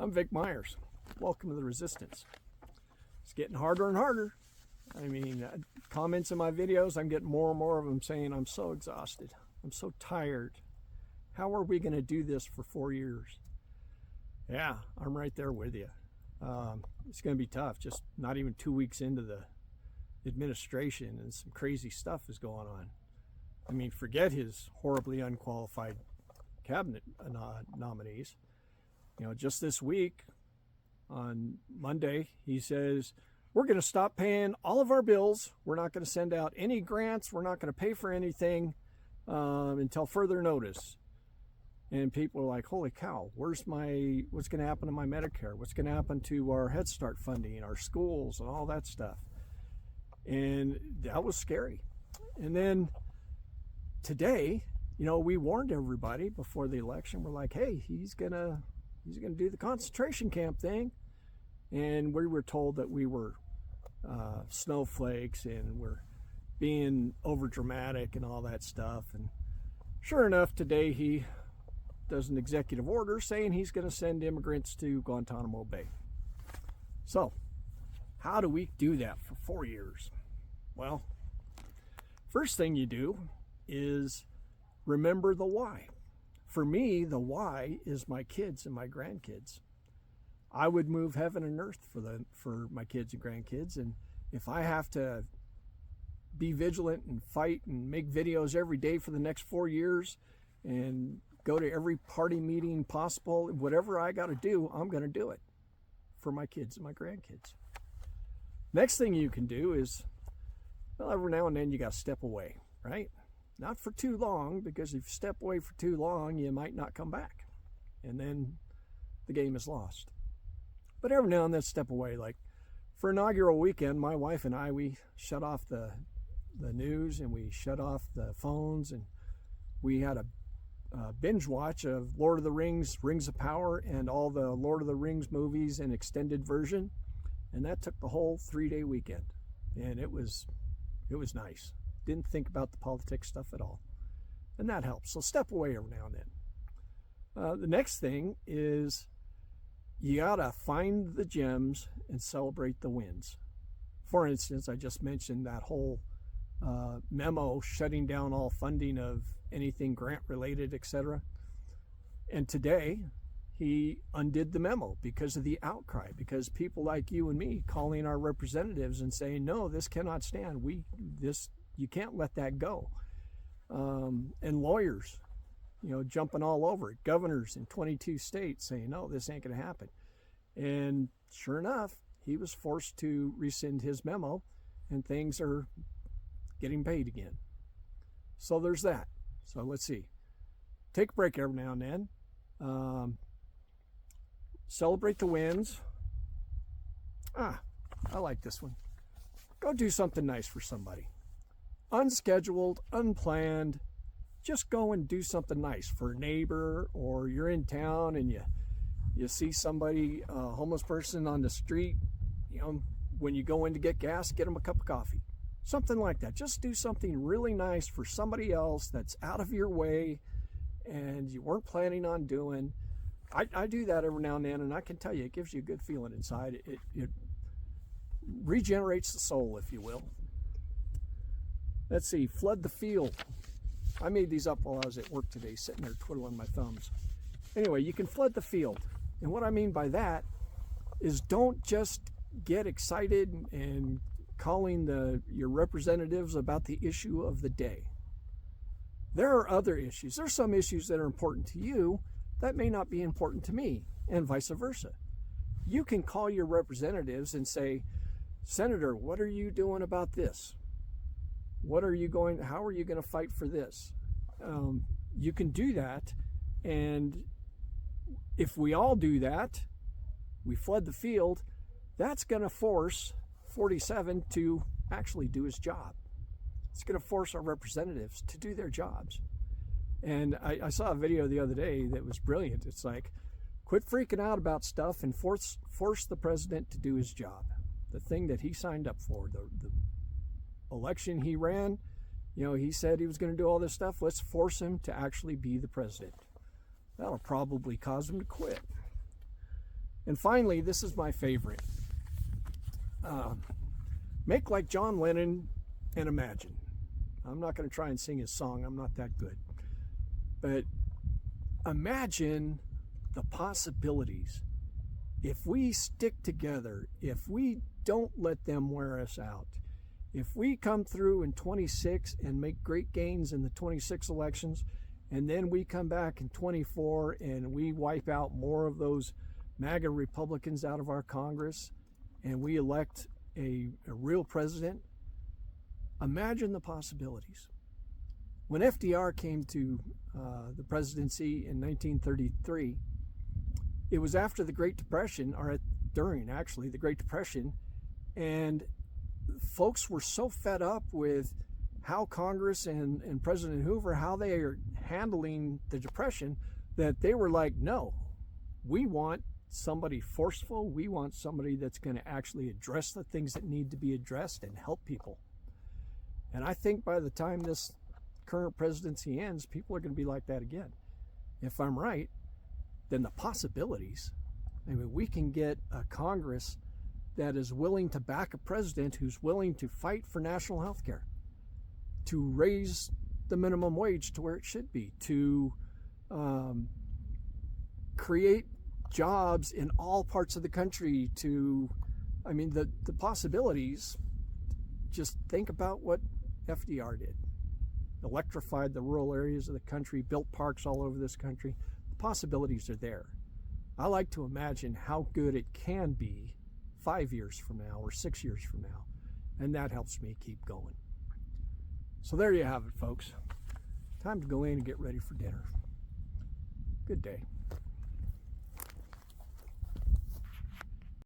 I'm Vic Myers. Welcome to the Resistance. It's getting harder and harder. I mean, comments in my videos, I'm getting more and more of them saying, I'm so exhausted. I'm so tired. How are we going to do this for 4 years? Yeah, I'm right there with you. It's going to be tough. Just not even 2 weeks into the administration, and some crazy stuff is going on. I mean, forget his horribly unqualified cabinet nominees. You know, just this week, on Monday, he says, we're going to stop paying all of our bills. We're not going to send out any grants. We're not going to pay for anything until further notice. And people are like, holy cow, what's going to happen to my Medicare? What's going to happen to our Head Start funding, our schools, and all that stuff? And that was scary. And then today, you know, we warned everybody before the election. We're like, hey, he's gonna do the concentration camp thing. And we were told that we were snowflakes and we're being over dramatic and all that stuff. And sure enough, today he does an executive order saying he's going to send immigrants to Guantanamo Bay. So how do we do that for 4 years? Well, first thing you do is remember the why. For me, the why is my kids and my grandkids. I would move heaven and earth for my kids and grandkids. And if I have to be vigilant and fight and make videos every day for the next 4 years and go to every party meeting possible, whatever I got to do, I'm going to do it for my kids and my grandkids. Next thing you can do is, well, every now and then you got to step away, right? Not for too long, because if you step away for too long, you might not come back. And then the game is lost. But every now and then step away. Like for inaugural weekend, my wife and I, we shut off the news and we shut off the phones, and we had a binge watch of Lord of the Rings, Rings of Power, and all the Lord of the Rings movies in extended version. And that took the whole 3-day weekend. And it was nice. Didn't think about the politics stuff at all. And that helps. So step away every now and then. The next thing is you gotta find the gems and celebrate the wins. For instance, I just mentioned that whole memo shutting down all funding of anything grant related, etc. And today he undid the memo because of the outcry, because people like you and me calling our representatives and saying, no, this cannot stand. You can't let that go. And lawyers, you know, jumping all over it. Governors in 22 states saying, no, this ain't going to happen. And sure enough, he was forced to rescind his memo, and things are getting paid again. So there's that. So let's see. Take a break every now and then. Celebrate the wins. I like this one. Go do something nice for somebody. Unscheduled, unplanned. Just go and do something nice for a neighbor, or you're in town and you see somebody, a homeless person on the street. You know, when you go in to get gas, get them a cup of coffee. Something like that. Just do something really nice for somebody else that's out of your way and you weren't planning on doing. I do that every now and then, and I can tell you, it gives you a good feeling inside. It regenerates the soul, if you will. Let's see, flood the field. I made these up while I was at work today, sitting there twiddling my thumbs. Anyway, you can flood the field. And what I mean by that is don't just get excited and calling your representatives about the issue of the day. There are other issues. There's some issues that are important to you that may not be important to me, and vice versa. You can call your representatives and say, Senator, what are you doing about this? How are you going to fight for this? You can do that, and if we all do that, we flood the field, that's going to force 47 to actually do his job. It's going to force our representatives to do their jobs. And I saw a video the other day that was brilliant. It's like, quit freaking out about stuff and force the president to do his job. The thing that he signed up for, the election he ran, you know, he said he was going to do all this stuff. Let's force him to actually be the president. That'll probably cause him to quit. And finally, this is my favorite. Make like John Lennon and imagine. I'm not going to try and sing his song. I'm not that good. But imagine the possibilities if we stick together, if we don't let them wear us out, if we come through in 26 and make great gains in the 26 elections, and then we come back in 24 and we wipe out more of those MAGA Republicans out of our Congress and we elect a real president, imagine the possibilities. When FDR came to the presidency in 1933, it was after the Great Depression, or during actually the Great Depression, and folks were so fed up with how Congress and President Hoover, how they are handling the Depression, that they were like, no, we want somebody forceful. We want somebody that's going to actually address the things that need to be addressed and help people. And I think by the time this current presidency ends, people are going to be like that again. If I'm right, then the possibilities, I mean, we can get a Congress that is willing to back a president who's willing to fight for national health care, to raise the minimum wage to where it should be, to create jobs in all parts of the country, I mean, the possibilities, just think about what FDR did. Electrified the rural areas of the country, built parks all over this country. The possibilities are there. I like to imagine how good it can be 5 years from now or 6 years from now, and that helps me keep going. So there you have it, folks. Time to go in and get ready for dinner. Good day.